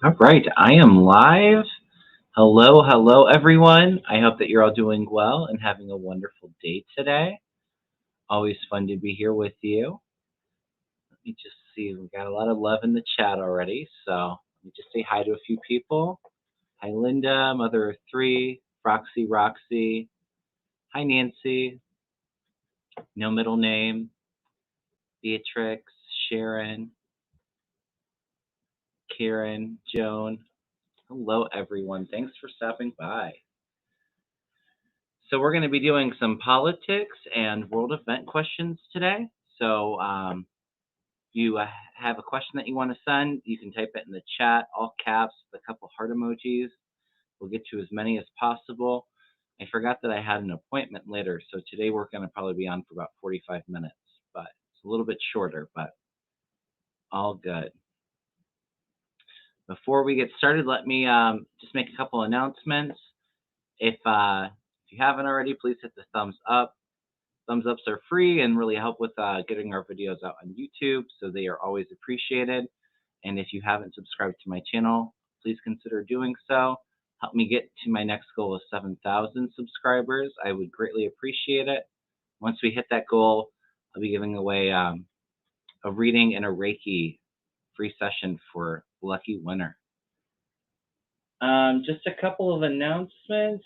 All right, I am live. Hello, everyone. I hope that you're all doing well and having a wonderful day today. Always fun to be here with you. Let me just see. We got a lot of love in the chat already. So let me just say hi to a few people. Hi, Linda, mother of three, Roxy. Hi, Nancy. No middle name. Beatrix, Sharon, Karen, Joan. Hello, everyone. Thanks for stopping by. So we're going to be doing some politics and world event questions today. So you have a question that you want to send, you can type it in the chat, all caps, with a couple heart emojis. We'll get to as many as possible. I forgot that I had an appointment later, so today we're going to probably be on for about 45 minutes, but it's a little bit shorter, but all good. Before we get started, let me just make a couple announcements. If you haven't already, please hit the thumbs up. Thumbs ups are free and really help with getting our videos out on YouTube, so they are always appreciated. And if you haven't subscribed to my channel, please consider doing so. Help me get to my next goal of 7,000 subscribers. I would greatly appreciate it. Once we hit that goal, I'll be giving away a reading and a Reiki free session for lucky winner. Just a couple of announcements.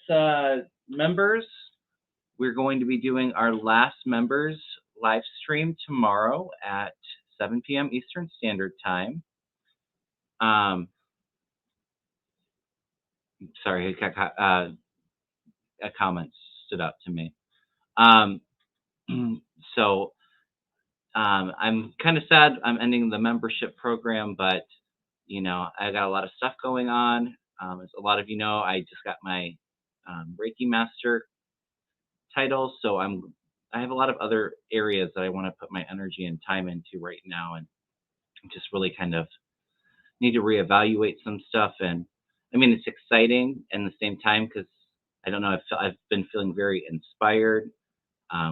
Members, we're going to be doing our last members live stream tomorrow at 7 p.m. Eastern Standard Time. Sorry, a comment stood out to me. So I'm kind of sad I'm ending the membership program, but you know, I got a lot of stuff going on. As a lot of you know, I just got my Reiki Master title, so I have a lot of other areas that I want to put my energy and time into right now, and just really kind of need to reevaluate some stuff. And I mean, it's exciting and the same time, because I don't know, I've been feeling very inspired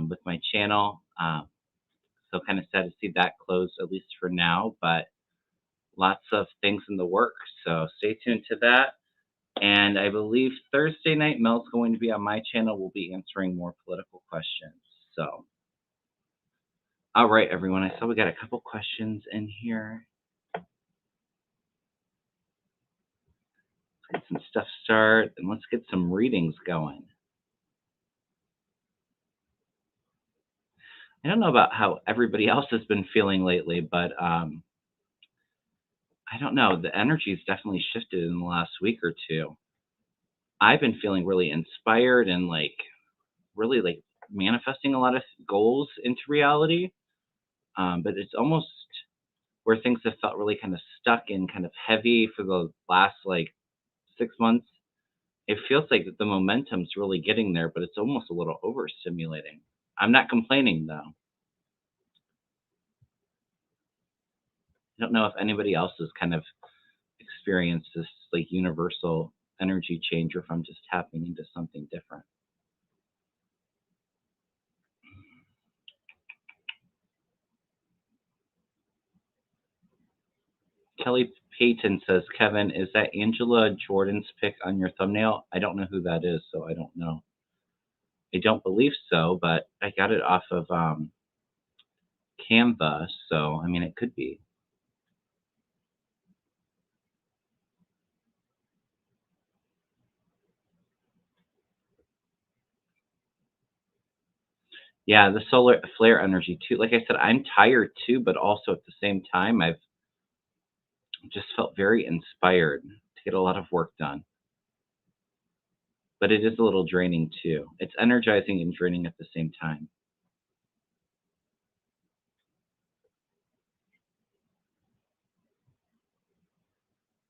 with my channel, so kind of sad to see that close, at least for now, but lots of things in the works, so stay tuned to that. And I believe Thursday night, Mel's going to be on my channel. We'll be answering more political questions. So, all right, everyone. I saw we got a couple questions in here. Let's get some stuff started, and let's get some readings going. I don't know about how everybody else has been feeling lately, but I don't know. The energy's definitely shifted in the last week or two. I've been feeling really inspired and really manifesting a lot of goals into reality. But it's almost where things have felt really kind of stuck and kind of heavy for the last 6 months. It feels like the momentum's really getting there, but it's almost a little overstimulating. I'm not complaining though. I don't know if anybody else has kind of experienced this universal energy change, or if I'm just tapping into something different. Kelly Payton says, Kevin, is that Angela Jordan's pic on your thumbnail? I don't know who that is, so I don't know. I don't believe so, but I got it off of Canva, so I mean, it could be. Yeah, the solar flare energy too. Like I said, I'm tired too, but also at the same time, I've just felt very inspired to get a lot of work done. But it is a little draining too. It's energizing and draining at the same time.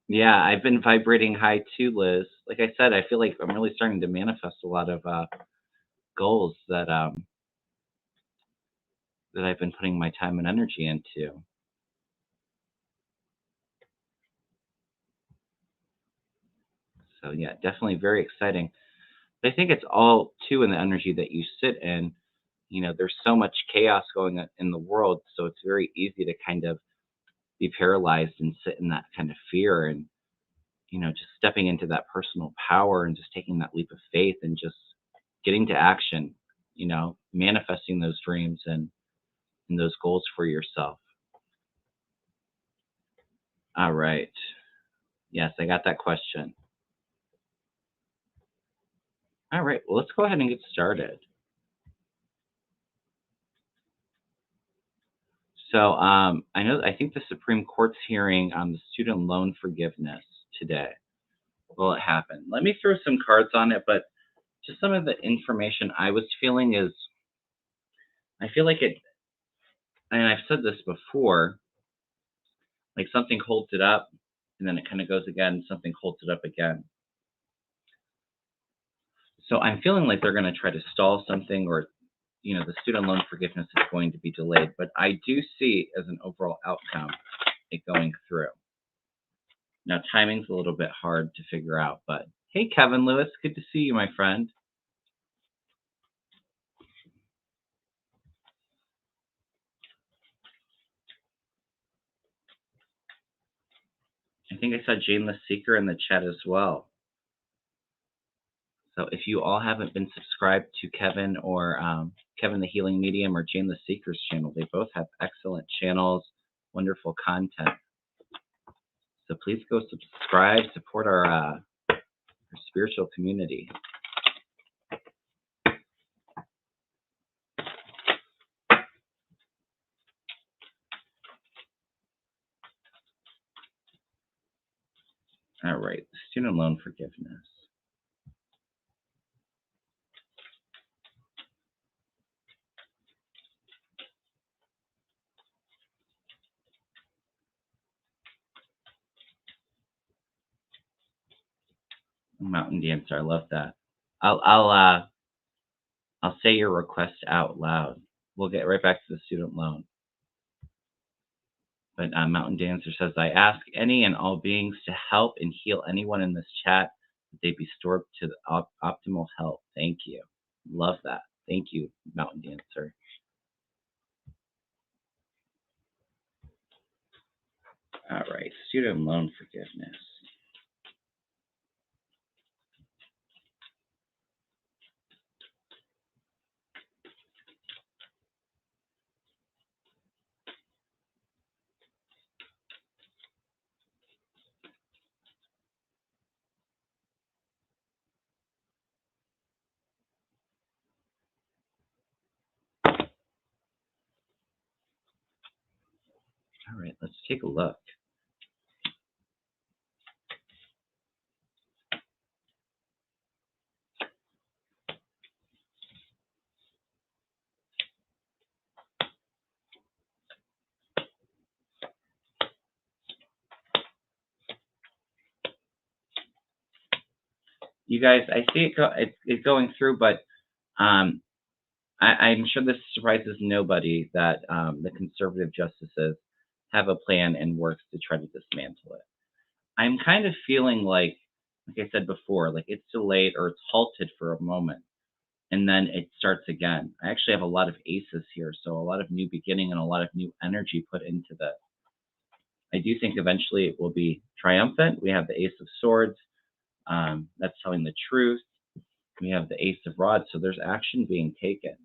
Yeah, I've been vibrating high too, Liz. Like I said, I feel like I'm really starting to manifest a lot of goals that I've been putting my time and energy into. So yeah, definitely very exciting. But I think it's all too in the energy that you sit in. You know, there's so much chaos going on in the world, so it's very easy to kind of be paralyzed and sit in that kind of fear. And just stepping into that personal power and just taking that leap of faith and just getting to action, manifesting those dreams and those goals for yourself. All right. Yes, I got that question. All right. Well, let's go ahead and get started. So, I think the Supreme Court's hearing on the student loan forgiveness today. Will it happen? Let me throw some cards on it, but just some of the information I was feeling is I feel like it, and I've said this before, like something holds it up and then it kind of goes again, something holds it up again. So I'm feeling like they're going to try to stall something, or the student loan forgiveness is going to be delayed, but I do see as an overall outcome it going through. Now, timing's a little bit hard to figure out, but hey, Kevin Lewis, good to see you, my friend. I think I saw Jane the Seeker in the chat as well. So if you all haven't been subscribed to Kevin or Kevin the Healing Medium or Jane the Seeker's channel, they both have excellent channels, wonderful content. So please go subscribe, support our spiritual community. All right, student loan forgiveness. Mountain Dancer, I love that. I'll say your request out loud. We'll get right back to the student loan. But Mountain Dancer says, I ask any and all beings to help and heal anyone in this chat, that they be restored to the optimal health. Thank you. Love that. Thank you, Mountain Dancer. All right, student loan forgiveness. All right, let's take a look. You guys, I see it going through, but I'm sure this surprises nobody that the conservative justices have a plan and works to try to dismantle it. I'm kind of feeling like I said before, like it's delayed or it's halted for a moment, and then it starts again. I actually have a lot of aces here, so a lot of new beginning and a lot of new energy put into this. I do think eventually it will be triumphant. We have the Ace of Swords. That's telling the truth. We have the Ace of Rods, so there's action being taken.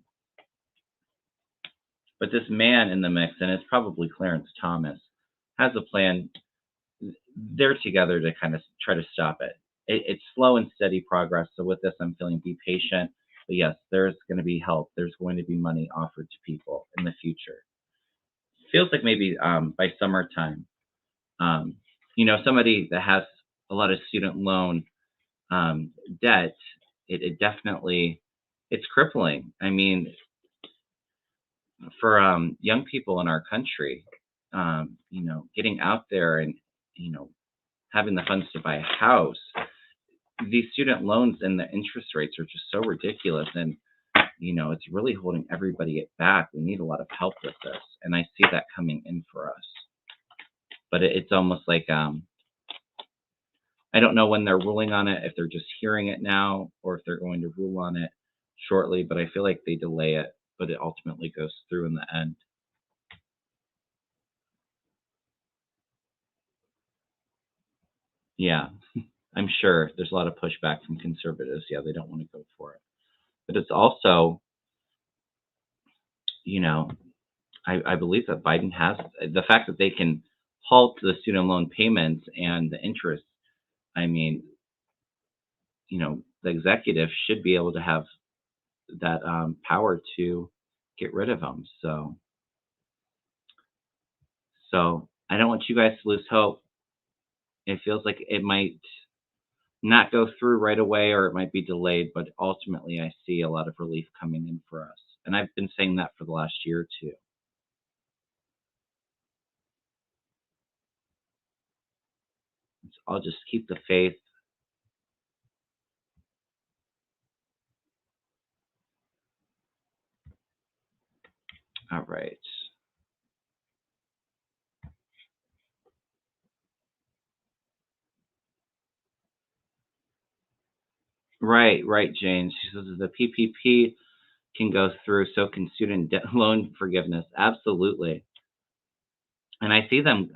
But this man in the mix, and it's probably Clarence Thomas, has a plan. They're together to kind of try to stop it. It's slow and steady progress. So with this, I'm feeling be patient. But yes, there's going to be help. There's going to be money offered to people in the future. Feels like maybe by summertime, somebody that has a lot of student loan debt, it definitely, it's crippling. I mean, for young people in our country, getting out there and, having the funds to buy a house, these student loans and the interest rates are just so ridiculous. And, it's really holding everybody back. We need a lot of help with this. And I see that coming in for us. But it's almost like, I don't know when they're ruling on it, if they're just hearing it now or if they're going to rule on it shortly. But I feel like they delay it, but it ultimately goes through in the end. Yeah. I'm sure there's a lot of pushback from conservatives. Yeah, they don't want to go for it. But it's also, you know, I believe that Biden has the fact that they can halt the student loan payments and the interest. I mean, the executive should be able to have that power to get rid of them. So I don't want you guys to lose hope. It feels like it might not go through right away, or it might be delayed, but ultimately I see a lot of relief coming in for us. And I've been saying that for the last year or two. So I'll just keep the faith. All right. Right, Jane. She says the PPP can go through, so can student debt loan forgiveness. Absolutely. And I see them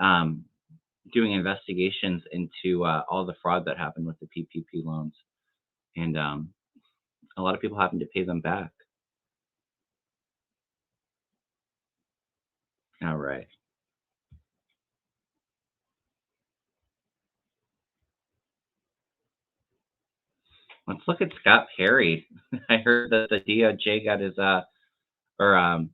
doing investigations into all the fraud that happened with the PPP loans. And a lot of people having to pay them back. All right. Let's look at Scott Perry. I heard that the DOJ got his or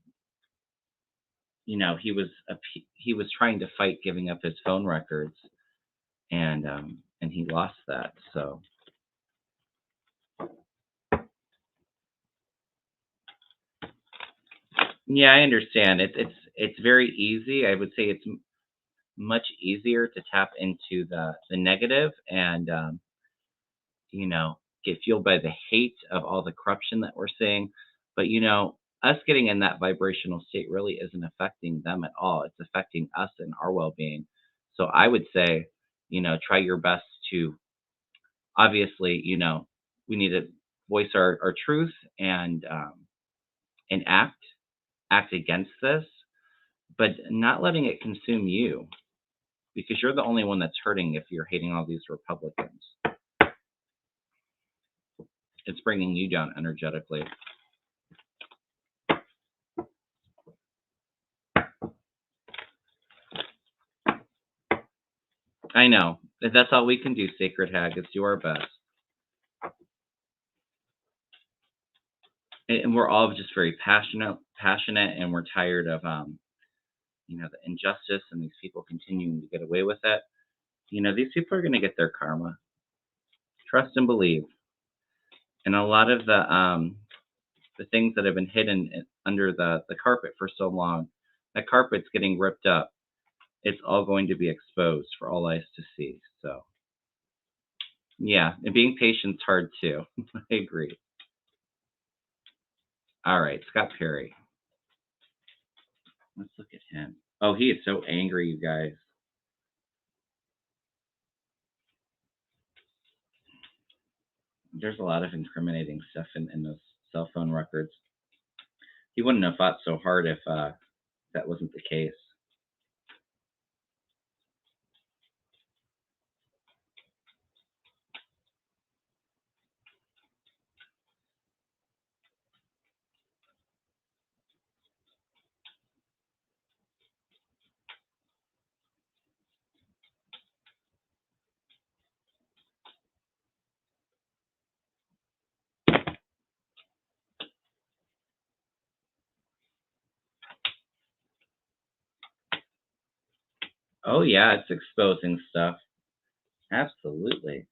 he was trying to fight giving up his phone records, and he lost that. So yeah, I understand. It's very easy. I would say it's much easier to tap into the negative and you know, get fueled by the hate of all the corruption that we're seeing. But us getting in that vibrational state really isn't affecting them at all. It's affecting us and our well-being. So I would say, try your best to obviously, we need to voice our truth and act against this, but not letting it consume you, because you're the only one that's hurting if you're hating all these Republicans. It's bringing you down energetically. I know. That's all we can do, Sacred Hag, is do our best. And we're all just very passionate, and we're tired of the injustice and these people continuing to get away with it. These people are going to get their karma. Trust and believe. And a lot of the things that have been hidden under the carpet for so long, that carpet's getting ripped up. It's all going to be exposed for all eyes to see. So yeah, and being patient's hard too. I agree. All right, Scott Perry. Let's look at him. Oh, he is so angry, you guys. There's a lot of incriminating stuff in those cell phone records. He wouldn't have fought so hard if that wasn't the case. Oh yeah, it's exposing stuff. Absolutely.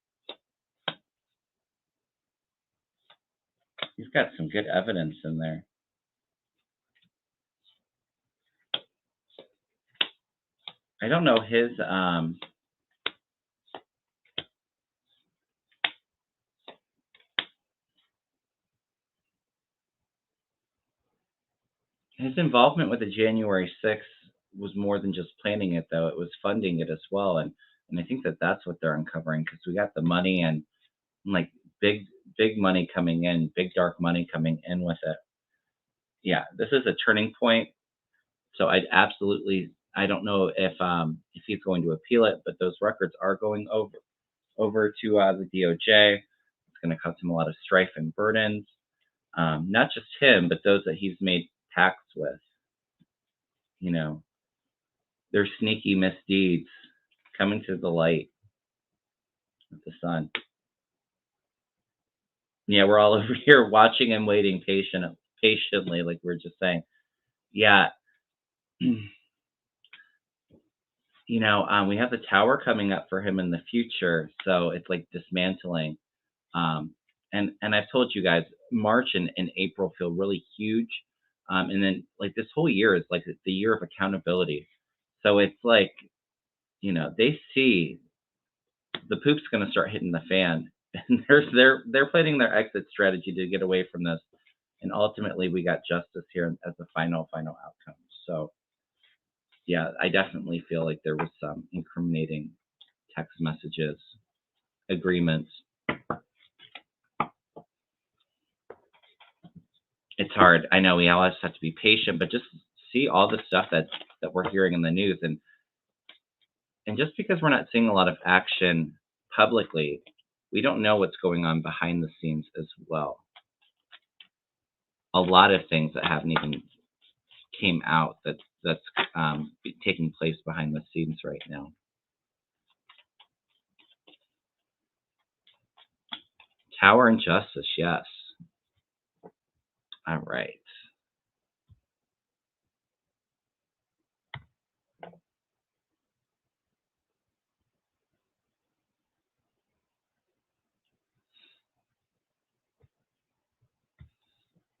He's got some good evidence in there. I don't know his involvement with the January 6th was more than just planning it, though. It was funding it as well, and I think that that's what they're uncovering, because we got the money and like big money coming in, big dark money coming in with it. Yeah, this is a turning point. So I don't know if he's going to appeal it, but those records are going over to the DOJ. It's going to cause him a lot of strife and burdens. Not just him, but those that he's made pacts with. You know, their sneaky misdeeds coming to the light with the sun. Yeah, we're all over here watching and waiting patiently, like we are just saying. Yeah. We have the tower coming up for him in the future, so it's like dismantling. And I've told you guys, March and April feel really huge, and then like this whole year is like the year of accountability. So it's like, they see the poop's going to start hitting the fan, and they're planning their exit strategy to get away from this, and ultimately we got justice here as the final outcome. So yeah, I definitely feel like there was some incriminating text messages, agreements. It's hard. I know we always have to be patient, but just see all the stuff that we're hearing in the news, and just because we're not seeing a lot of action publicly, we don't know what's going on behind the scenes as well. A lot of things that haven't even came out that's taking place behind the scenes right now. Tower and justice, yes. All right.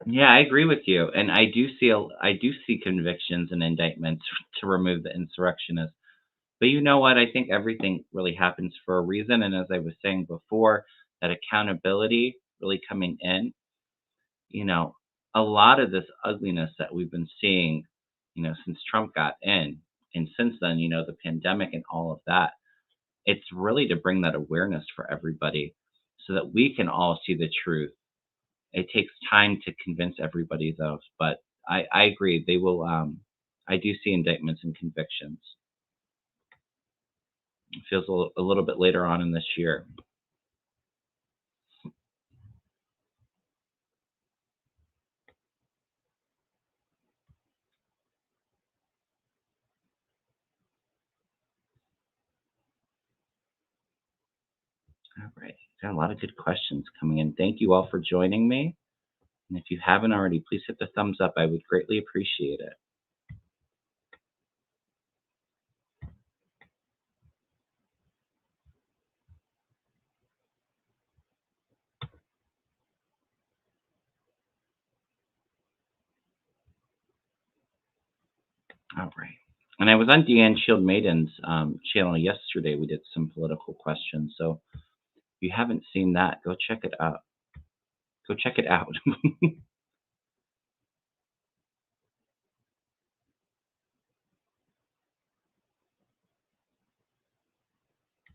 Yeah, I agree with you, and I do see convictions and indictments to remove the insurrectionists. But you know what? I think everything really happens for a reason, and as I was saying before, that accountability really coming in. A lot of this ugliness that we've been seeing, since Trump got in, and since then, the pandemic and all of that, it's really to bring that awareness for everybody so that we can all see the truth. It takes time to convince everybody, though, but I agree. They will. I do see indictments and convictions. It feels a little bit later on in this year. All right. Got a lot of good questions coming in. Thank you all for joining me. And if you haven't already, please hit the thumbs up. I would greatly appreciate it. All right. And I was on Deanne Shield Maiden's channel yesterday. We did some political questions. So if you haven't seen that, go check it out. Go check it out.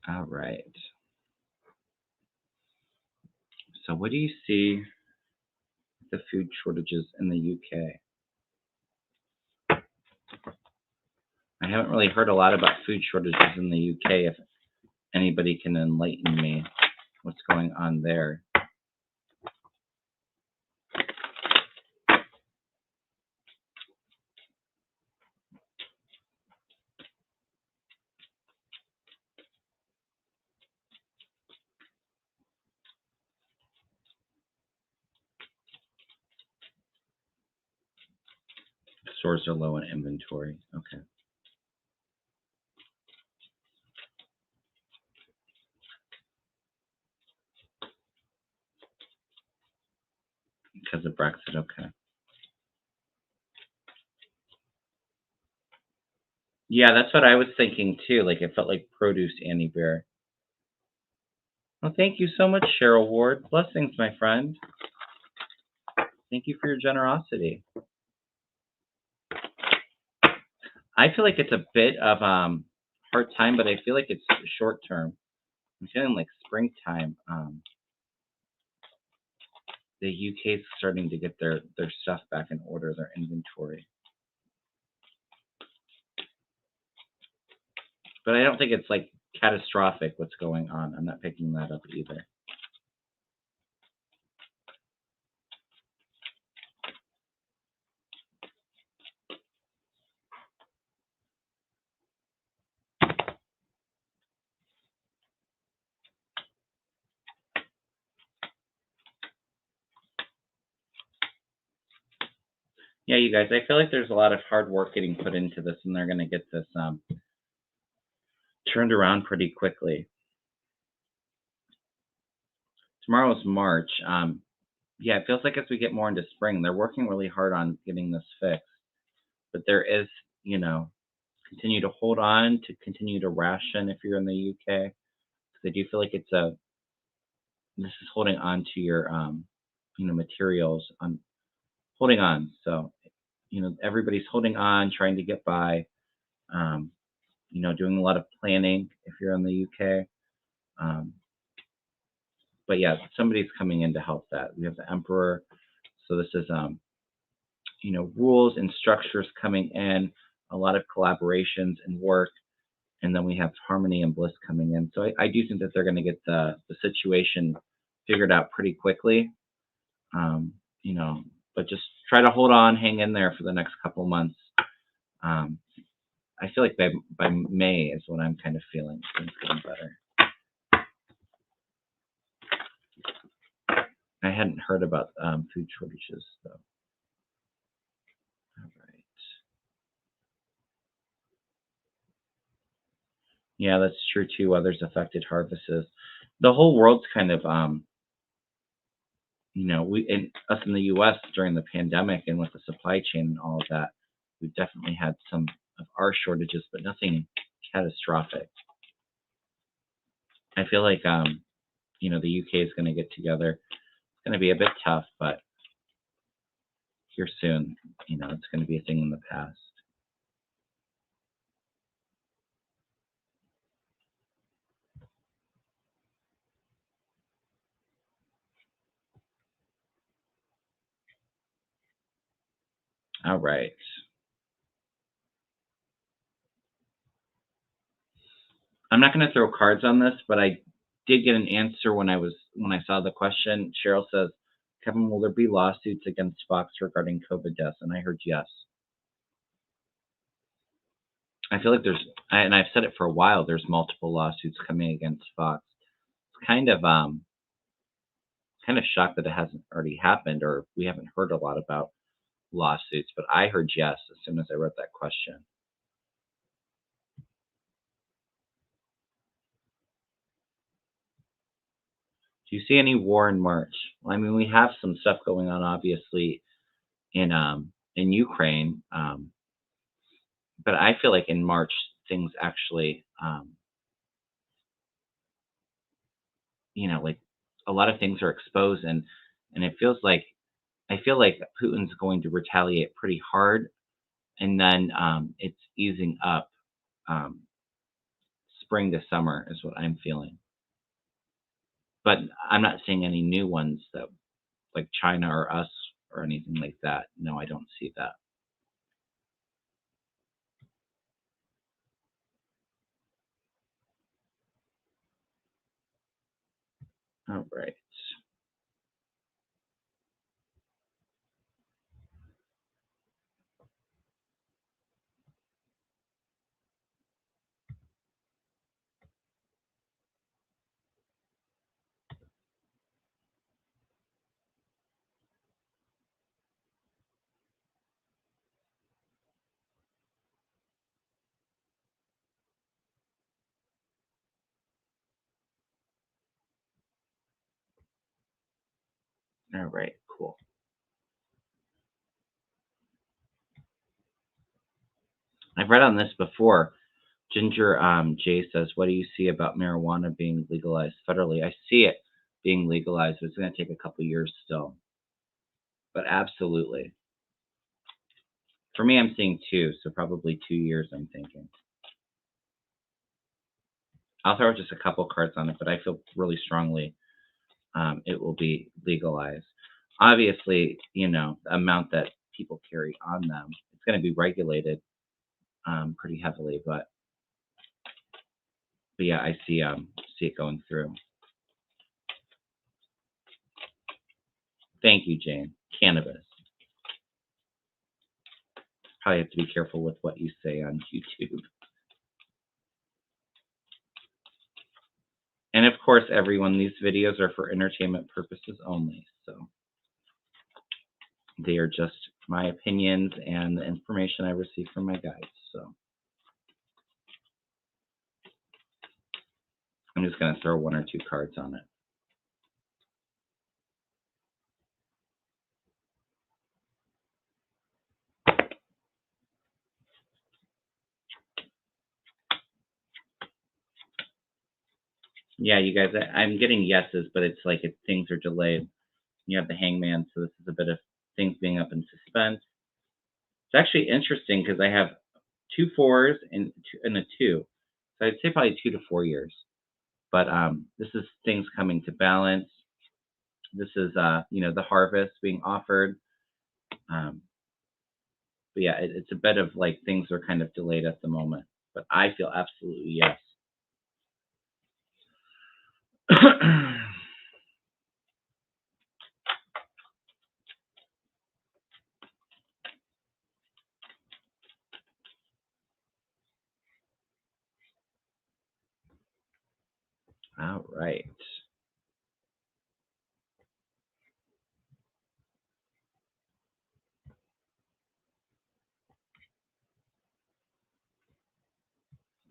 All right. So what do you see with the food shortages in the UK? I haven't really heard a lot about food shortages in the UK. If anybody can enlighten me, what's going on there? Stores are low in inventory. Okay. Because of Brexit. Okay. Yeah, that's what I was thinking too. Like it felt like produce Annie Bear. Well, thank you so much, Cheryl Ward. Blessings, my friend. Thank you for your generosity. I feel like it's a bit of hard time, but I feel like it's short term. I'm feeling like springtime. The UK is starting to get their stuff back in order, their inventory. But I don't think it's like catastrophic what's going on. I'm not picking that up either. Yeah, you guys, I feel like there's a lot of hard work getting put into this, and they're going to get this turned around pretty quickly. Tomorrow's March. Yeah, it feels like as we get more into spring, they're working really hard on getting this fixed. But there is, you know, continue to hold on, to continue to ration if you're in the UK. Because I do feel like this is holding on to your, materials, on holding on. So, everybody's holding on, trying to get by, um, doing a lot of planning if you're in the UK. Um, but yeah, somebody's coming in to help that. We have the Emperor. So this is, rules and structures coming in, a lot of collaborations and work, and then we have harmony and bliss coming in. So I do think that they're going to get the situation figured out pretty quickly. Um, you know, but just try to hold on, hang in there for the next couple months. Um, I feel like by May is what I'm kind of feeling. Things getting better. I hadn't heard about food shortages, so. All right. Yeah, that's true too. Others affected harvests. The whole world's kind of, us in the U.S. during the pandemic and with the supply chain and all of that, we've definitely had some of our shortages, but nothing catastrophic. I feel like, the UK is going to get together. It's going to be a bit tough, but here soon, it's going to be a thing in the past. All right. I'm not going to throw cards on this, but I did get an answer when I saw the question. Cheryl says, "Kevin, will there be lawsuits against Fox regarding COVID deaths?" And I heard yes. I feel like and I've said it for a while. There's multiple lawsuits coming against Fox. It's kind of shocked that it hasn't already happened, or we haven't heard a lot about lawsuits. But I heard yes as soon as I read that question. Do you see any war in March? Well, I mean, we have some stuff going on, obviously, in Ukraine, but I feel like in March things actually, like a lot of things are exposed, and it feels like I feel like Putin's going to retaliate pretty hard, and then it's easing up. Um, Spring to summer is what I'm feeling, but I'm not seeing any new ones that like China or us or anything like that. No, I don't see that. All right. All right. Cool. I've read on this before. Ginger J says, "What do you see about marijuana being legalized federally?" I see it being legalized, but it's going to take a couple years still. But absolutely. For me, I'm seeing two, so probably 2 years, I'm thinking. I'll throw just a couple cards on it, but I feel really strongly it will be legalized. Obviously, the amount that people carry on them, it's going to be regulated pretty heavily, but But yeah, I see it going through. Thank you, Jane. Cannabis. Probably have to be careful with what you say on YouTube. And of course, everyone, these videos are for entertainment purposes only. So they are just my opinions and the information I receive from my guides. So I'm just going to throw one or two cards on it. Yeah, you guys, I'm getting yeses, but it's like things are delayed. You have the hangman, so this is a bit of things being up in suspense. It's actually interesting because I have 2 4s and a 2. So I'd say probably 2 to 4 years. But this is things coming to balance. This is, the harvest being offered. But yeah, it's a bit of like things are kind of delayed at the moment. But I feel absolutely yes. All right.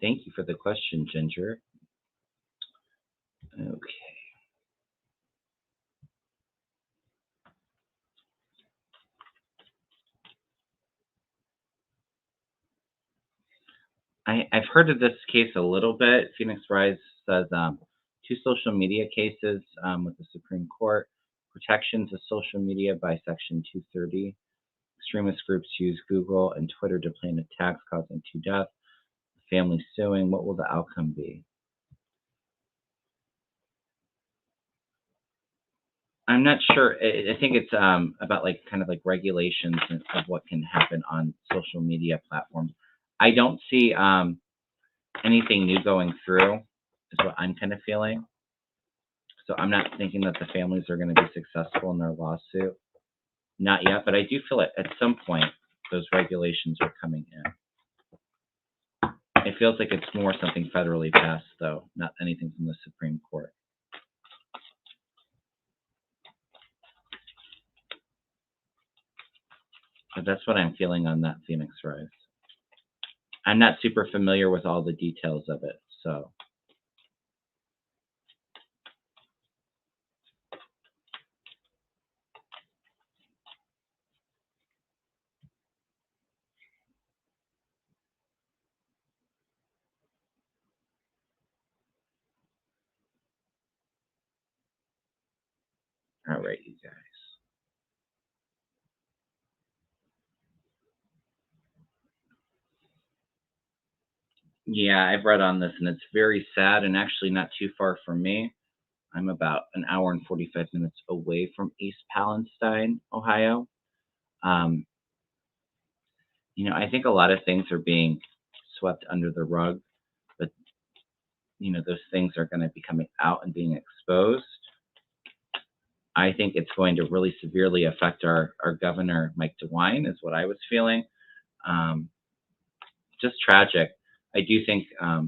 Thank you for the question, Ginger. Okay. I've heard of this case a little bit. Phoenix Rise says 2 social media cases with the Supreme Court, protections of social media by Section 230. Extremist groups use Google and Twitter to plan attacks causing 2 deaths. Family suing. What will the outcome be? I'm not sure. I think it's about like kind of like regulations of what can happen on social media platforms. I don't see anything new going through, is what I'm kind of feeling. So I'm not thinking that the families are going to be successful in their lawsuit. Not yet, but I do feel at some point those regulations are coming in. It feels like it's more something federally passed, though, not anything from the Supreme Court. But that's what I'm feeling on that Phoenix Rise. I'm not super familiar with all the details of it, so. All right, you guys. Yeah, I've read on this, and it's very sad and actually not too far from me. I'm about an hour and 45 minutes away from East Palestine, Ohio. Um, I think a lot of things are being swept under the rug, but those things are going to be coming out and being exposed. I think it's going to really severely affect our governor, Mike DeWine, is what I was feeling. Um, just tragic. I do think a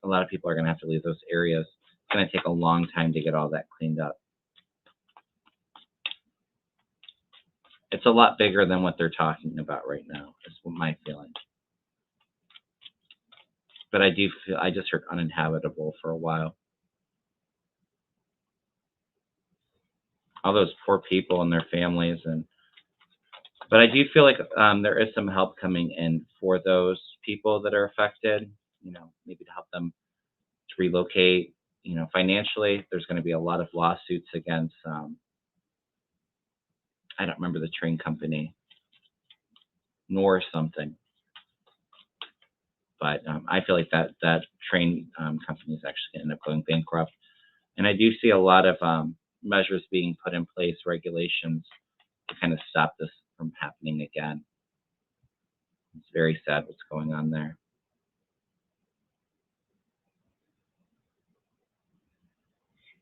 lot of people are going to have to leave those areas. It's going to take a long time to get all that cleaned up. It's a lot bigger than what they're talking about right now, is my feeling. But I just heard uninhabitable for a while. All those poor people and their families, but I do feel like there is some help coming in for those people that are affected. Maybe to help them to relocate. Financially, there's going to be a lot of lawsuits against. I don't remember the train company, nor something. But I feel like that train company is actually going to end up going bankrupt. And I do see a lot of measures being put in place, regulations to kind of stop this from happening again. It's very sad what's going on there.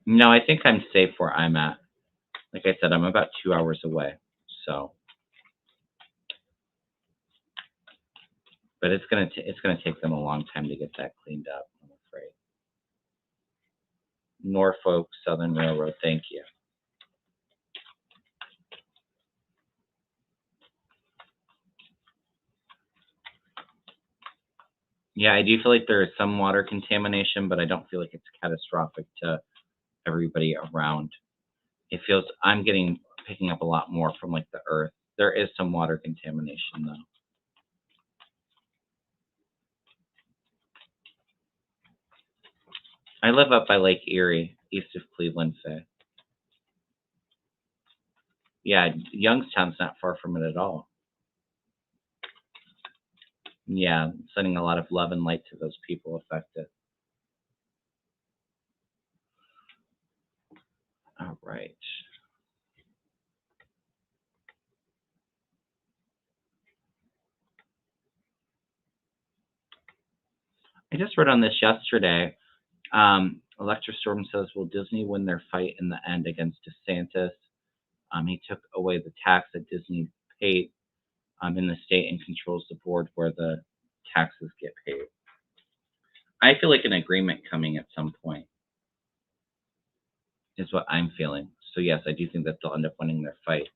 No, I think I'm safe where I'm at. Like I said, I'm about 2 hours away. So, but it's gonna take them a long time to get that cleaned up, I'm afraid. Norfolk Southern Railroad, thank you. Yeah, I do feel like there is some water contamination, but I don't feel like it's catastrophic to everybody around. It feels I'm getting picking up a lot more from like the earth. There is some water contamination though. I live up by Lake Erie, east of Cleveland, Faye. Yeah, Youngstown's not far from it at all. Yeah, sending a lot of love and light to those people affected. All right. I just read on this yesterday. Electra Storm says, "Will Disney win their fight in the end against DeSantis? He took away the tax that Disney paid in the state and controls the board where the taxes get paid." I feel like an agreement coming at some point is what I'm feeling. So yes, I do think that they'll end up winning their fight.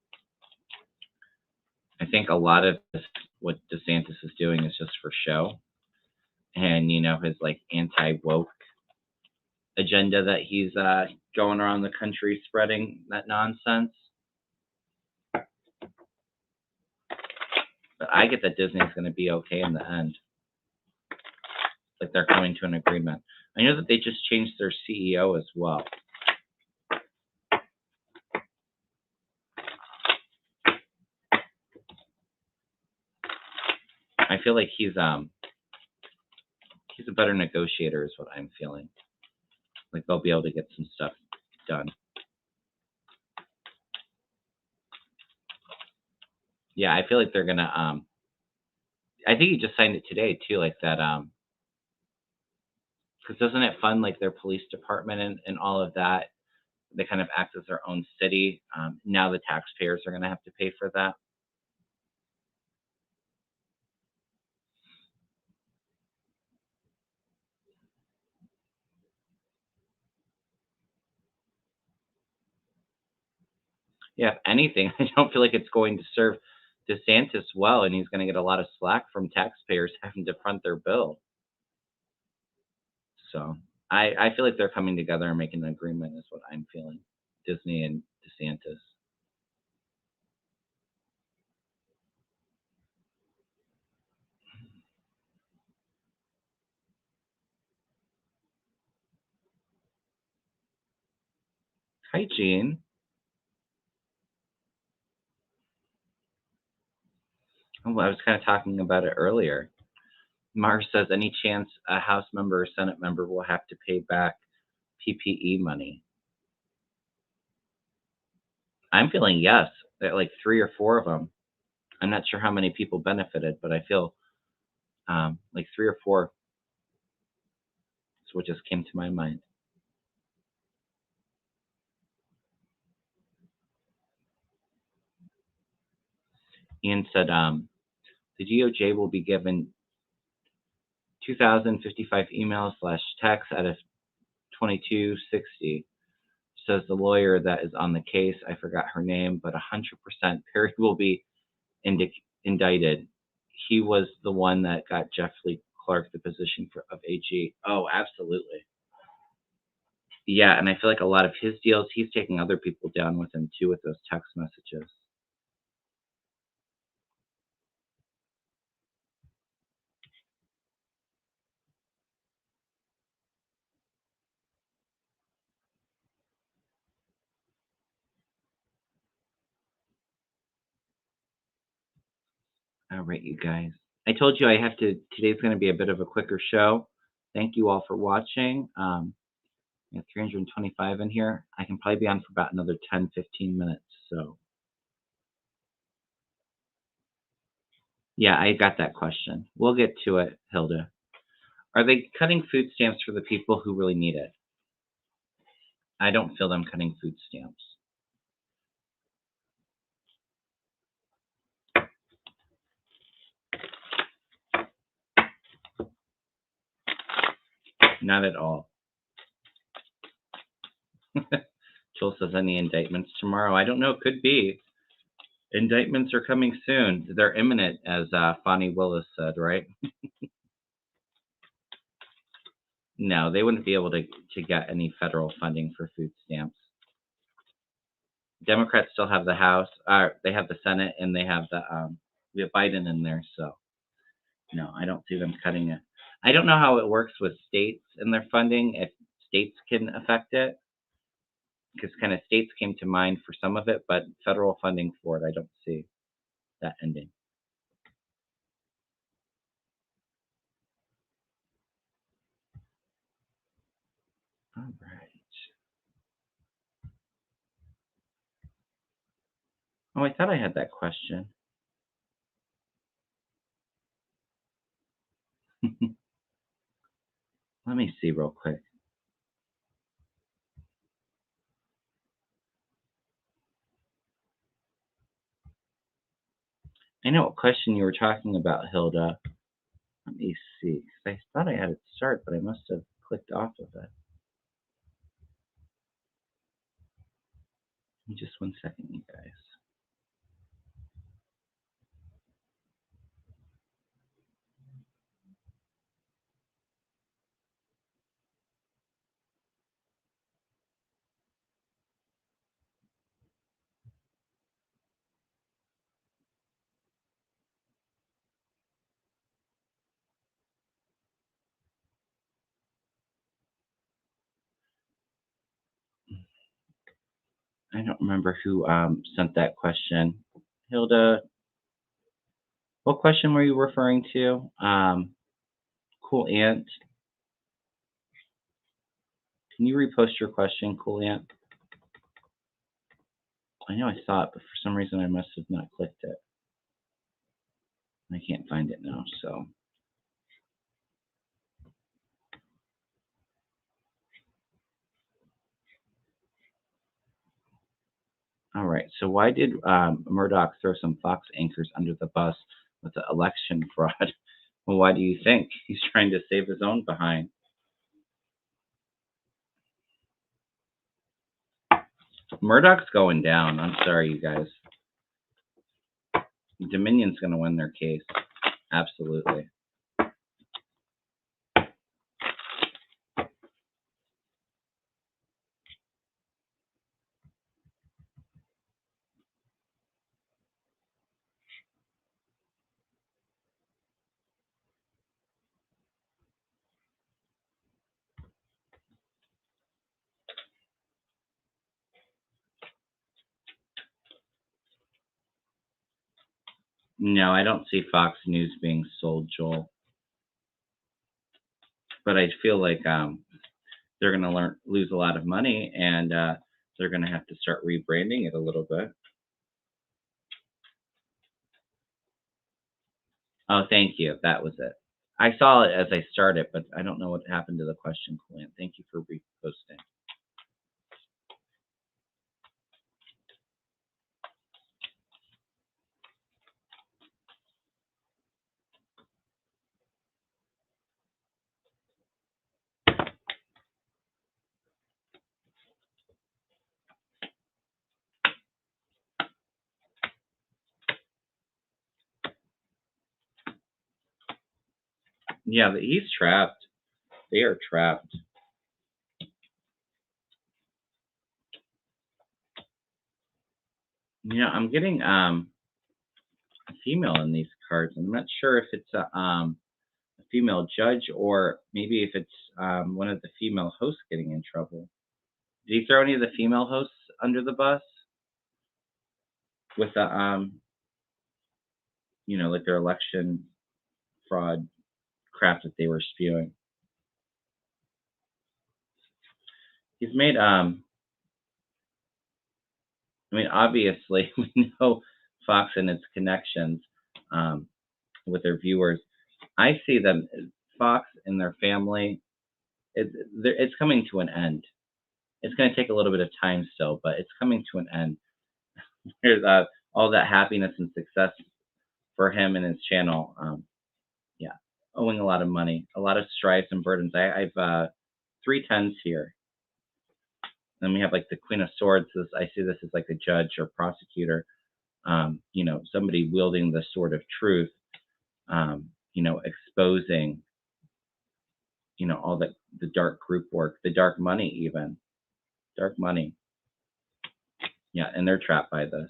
I think a lot of this, what DeSantis is doing is just for show, and his like anti woke agenda that he's going around the country spreading that nonsense. But I get that Disney's going to be okay in the end. Like they're coming to an agreement. I know that they just changed their CEO as well. I feel like he's a better negotiator is what I'm feeling. Like they'll be able to get some stuff done. Yeah, I feel like they're gonna I think he just signed it today too, like that because doesn't it fund like their police department and all of that? They kind of act as their own city. Now the taxpayers are gonna have to pay for that. Yeah, if anything, I don't feel like it's going to serve DeSantis well, and he's going to get a lot of slack from taxpayers having to front their bill. So I feel like they're coming together and making an agreement, is what I'm feeling. Disney and DeSantis. Hi, Gene. Oh, I was kind of talking about it earlier. Mars says, any chance a House member or Senate member will have to pay back PPE money? I'm feeling yes. That like three or four of them. I'm not sure how many people benefited, but I feel like three or four is what just came to my mind. Ian said the DOJ will be given 2,055 emails slash texts out of 2260. Says the lawyer that is on the case. I forgot her name, but 100% Perry will be indicted. He was the one that got Jeffrey Clark the position of AG. Oh, absolutely. Yeah, and I feel like a lot of his deals, he's taking other people down with him too with those text messages. All right, you guys. I told you I have to. Today's going to be a bit of a quicker show. Thank you all for watching. We have 325 in here. I can probably be on for about another 10, 15 minutes. So, yeah, I got that question. We'll get to it, Hilda. Are they cutting food stamps for the people who really need it? I don't feel them cutting food stamps. Not at all. Joel says any indictments tomorrow. I don't know. Could be. Indictments are coming soon. They're imminent, as Fonnie Willis said, right? No, they wouldn't be able to get any federal funding for food stamps. Democrats still have the House, they have the Senate, and they have we have Biden in there. So no, I don't see them cutting it. I don't know how it works with states and their funding. If states can affect it, because kind of states came to mind for some of it, but federal funding for it, I don't see that ending. All right. Oh, I thought I had that question. Let me see real quick. I know what question you were talking about, Hilda. Let me see, 'cause I thought I had it start, but I must have clicked off of it. Give me just 1 second, you guys. I don't remember who sent that question. Hilda, what question were you referring to? Cool Ant. Can you repost your question, Cool Ant? I know I saw it, but for some reason I must have not clicked it. I can't find it now, so. All right, so why did Murdoch throw some Fox anchors under the bus with the election fraud? Well, why do you think? He's trying to save his own behind. Murdoch's going down. I'm sorry, you guys. Dominion's going to win their case. Absolutely. No, I don't see Fox News being sold, Joel. But I feel like they're going to lose a lot of money, and they're going to have to start rebranding it a little bit. Oh, thank you. That was it. I saw it as I started, but I don't know what happened to the question, Clint. Thank you for reposting. Yeah, he's trapped. They are trapped. I'm getting a female in these cards. I'm not sure if it's a female judge or maybe if it's one of the female hosts getting in trouble. Did he throw any of the female hosts under the bus with the like their election fraud crap that they were spewing? He's made I mean, obviously, we know Fox and its connections with their viewers. I see them, Fox and their family, it's coming to an end. It's going to take a little bit of time still, but it's coming to an end. There's all that happiness and success for him and his channel. Yeah, owing a lot of money, a lot of strife and burdens. I've 3 tens here. Then we have like the Queen of Swords. I see this as like a judge or prosecutor. Somebody wielding the sword of truth. Exposing all the dark group work, the dark money, even dark money. Yeah, and they're trapped by this.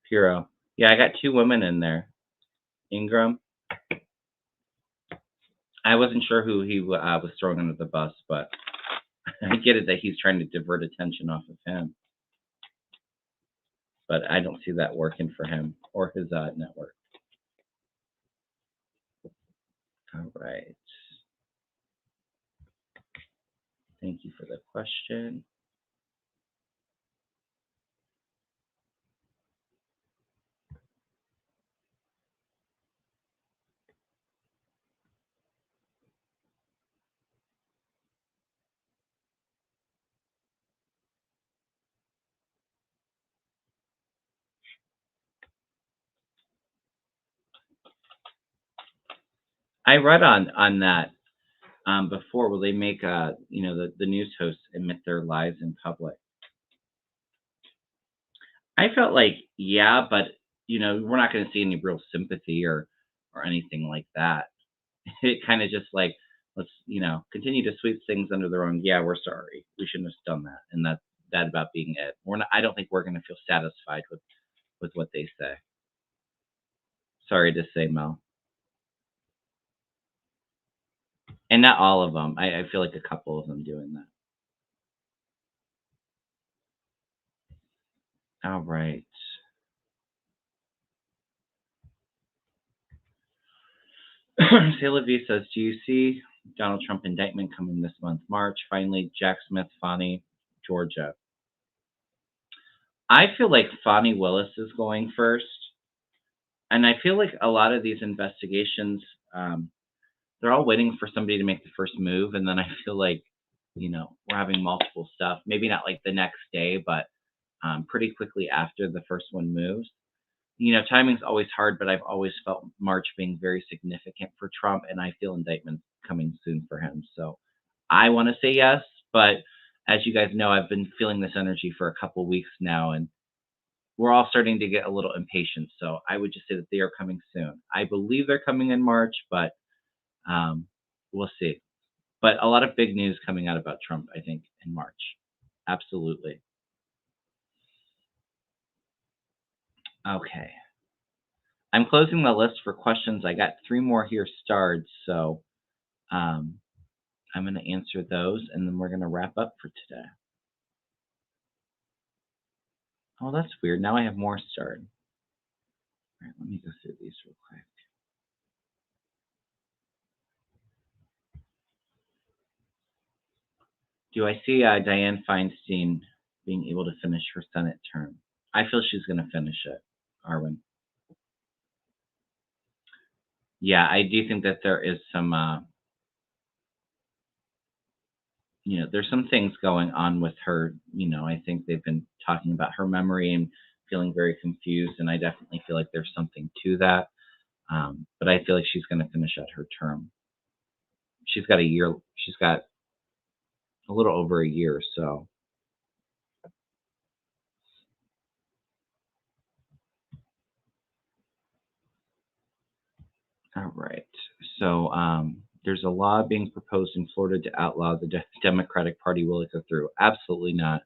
Hero. Yeah, I got 2 women in there. Ingram. I wasn't sure who he was throwing under the bus, but I get it that he's trying to divert attention off of him. But I don't see that working for him or his network. All right. Thank you for the question. I read on that before, where they make the news hosts admit their lies in public. I felt like, yeah, but we're not going to see any real sympathy or anything like that. It kind of just like, let's continue to sweep things under the rug. Yeah, we're sorry, we shouldn't have done that, and that's that about being it. We're not. I don't think we're going to feel satisfied with what they say. Sorry to say, Mel, and not all of them. I feel like a couple of them doing that. All right. Sylvie says, do you see Donald Trump indictment coming this month, March? Finally, Jack Smith, Fani, Georgia. I feel like Fani Willis is going first. And I feel like a lot of these investigations, they're all waiting for somebody to make the first move. And then I feel like, we're having multiple stuff, maybe not like the next day, but pretty quickly after the first one moves. Timing's always hard, but I've always felt March being very significant for Trump, and I feel indictments coming soon for him. So I want to say yes, but as you guys know, I've been feeling this energy for a couple weeks now, and we're all starting to get a little impatient. So I would just say that they are coming soon. I believe they're coming in March, but we'll see. But a lot of big news coming out about Trump, I think, in March. Absolutely. Okay. I'm closing the list for questions. I got 3 more here starred, so I'm going to answer those, and then we're going to wrap up for today. Oh, that's weird. Now I have more starred. All right, let me go through these real quick. Do I see Dianne Feinstein being able to finish her Senate term? I feel she's going to finish it, Arwen. Yeah, I do think that there is some, there's some things going on with her. I think they've been talking about her memory and feeling very confused, and I definitely feel like there's something to that. But I feel like she's going to finish out her term. She's got a year. She's got a little over a year, so. All right. So there's a law being proposed in Florida to outlaw the Democratic Party. Will it go through? Absolutely not.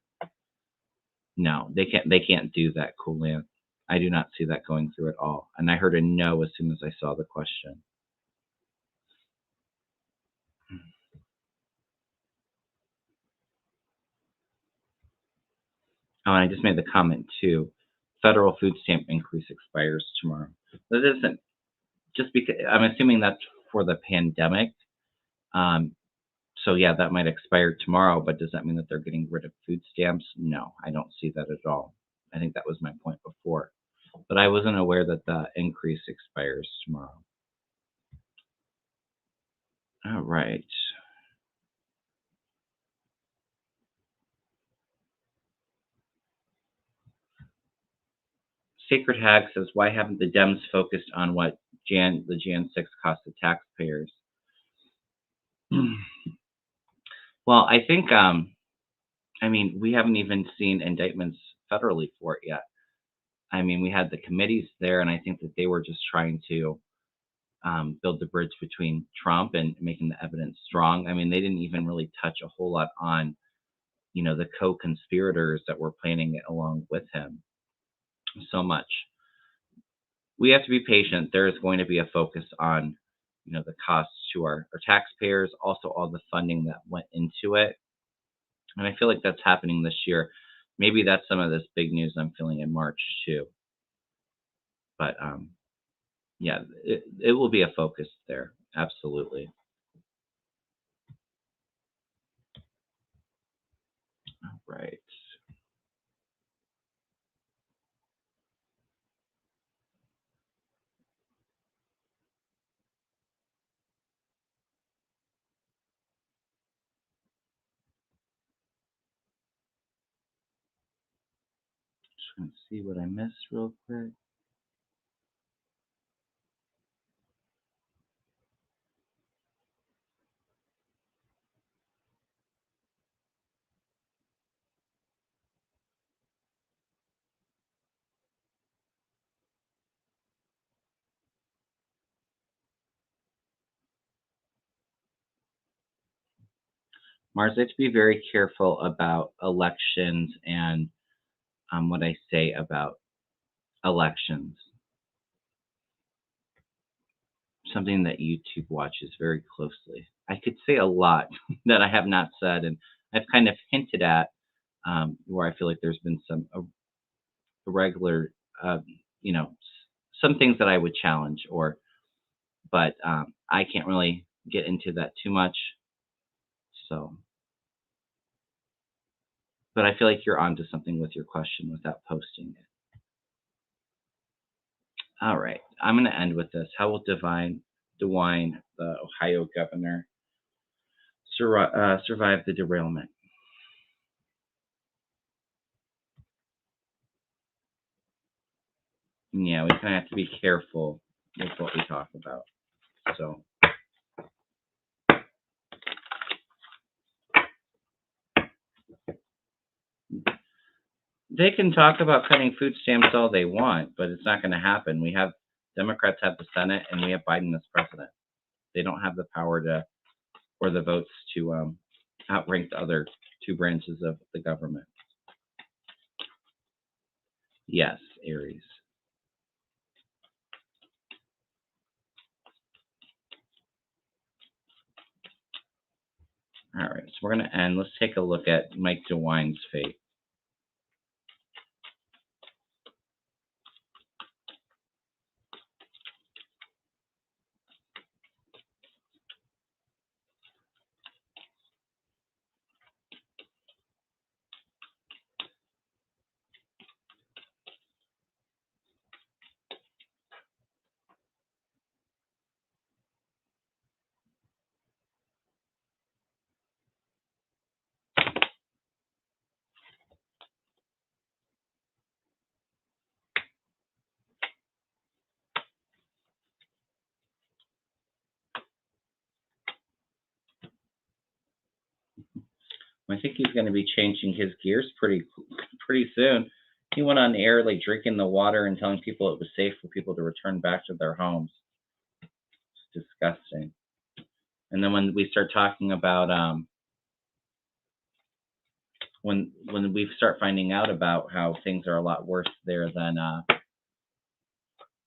No, they can't. They can't do that, Coolant. I do not see that going through at all. And I heard a no as soon as I saw the question. Oh, and I just made the comment too. Federal food stamp increase expires tomorrow. That isn't just because I'm assuming that's for the pandemic. So yeah, that might expire tomorrow, but does that mean that they're getting rid of food stamps? No, I don't see that at all. I think that was my point before. But I wasn't aware that the increase expires tomorrow. All right. Sacred Hag says, why haven't the Dems focused on what the Jan 6 cost the taxpayers? Well, I think, I mean, we haven't even seen indictments federally for it yet. I mean, we had the committees there, and I think that they were just trying to build the bridge between Trump and making the evidence strong. I mean, they didn't even really touch a whole lot on, the co-conspirators that were planning it along with him so much. We have to be patient. There is going to be a focus on, the costs to our taxpayers, also all the funding that went into it. And I feel like that's happening this year. Maybe that's some of this big news I'm feeling in March too. But yeah, it will be a focus there. Absolutely. All right. Just going to see what I missed real quick. Mars, I have to be very careful about elections and what I say about elections. Something that YouTube watches very closely. I could say a lot that I have not said, and I've kind of hinted at where I feel like there's been some irregular, you know, some things that I would challenge, but I can't really get into that too much. So, but I feel like you're onto something with your question without posting it. All right, I'm going to end with this. How will DeWine, the Ohio governor, survive the derailment? Yeah, we kind of have to be careful with what we talk about. So, they can talk about cutting food stamps all they want, but it's not going to happen. Democrats have the Senate, and we have Biden as president. They don't have the power or the votes to outrank the other two branches of the government. Yes, Aries. All right, so we're going to end. Let's take a look at Mike DeWine's fate. I think he's going to be changing his gears pretty soon. He went on air like drinking the water and telling people it was safe for people to return back to their homes. It's disgusting. And then when we start talking about when we start finding out about how things are a lot worse there than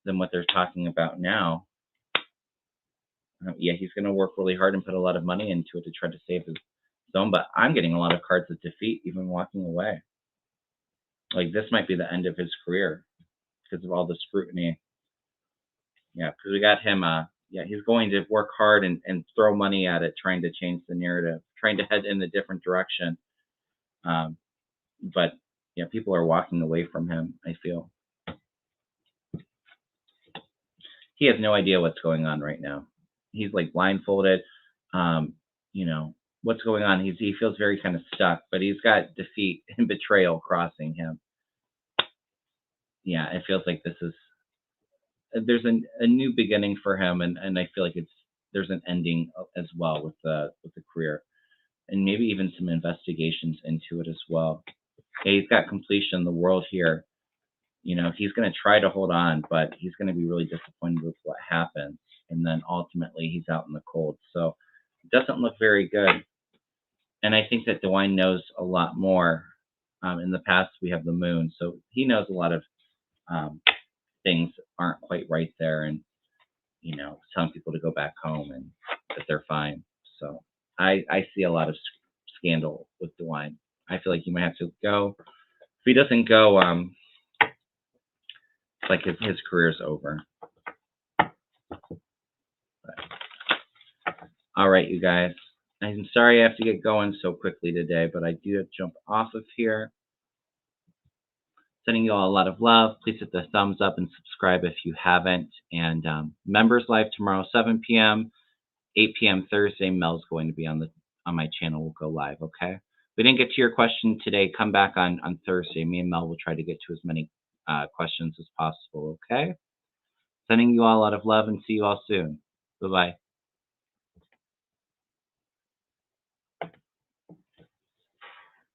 what they're talking about now, yeah, he's going to work really hard and put a lot of money into it to try to save his own. But I'm getting a lot of cards of defeat, even walking away. Like this might be the end of his career because of all the scrutiny. Yeah, because we got him. Yeah, he's going to work hard and throw money at it, trying to change the narrative, trying to head in a different direction. But yeah, people are walking away from him. I feel he has no idea what's going on right now. He's like blindfolded. You know, what's going on. He feels very kind of stuck, but he's got defeat and betrayal crossing him. Yeah, it feels like this is there's a new beginning for him, and I feel like there's an ending as well with the career, and maybe even some investigations into it as well. Yeah, he's got completion of the world here. You know, he's going to try to hold on, but he's going to be really disappointed with what happens, and then ultimately he's out in the cold. So it doesn't look very good. And I think that DeWine knows a lot more. In the past, we have the moon, so he knows a lot of um, things aren't quite right there, and you know, telling people to go back home and that they're fine. So I see a lot of scandal with DeWine. I feel like he might have to go. If he doesn't go, it's like his career's over. But, all right, you guys. I'm sorry I have to get going so quickly today, but I do have to jump off of here. Sending you all a lot of love. Please hit the thumbs up and subscribe if you haven't. And members live tomorrow, 7 p.m., 8 p.m. Thursday. Mel's going to be on my channel. We'll go live. Okay. If we didn't get to your question today, come back on Thursday. Me and Mel will try to get to as many questions as possible. Okay. Sending you all a lot of love and see you all soon. Bye bye.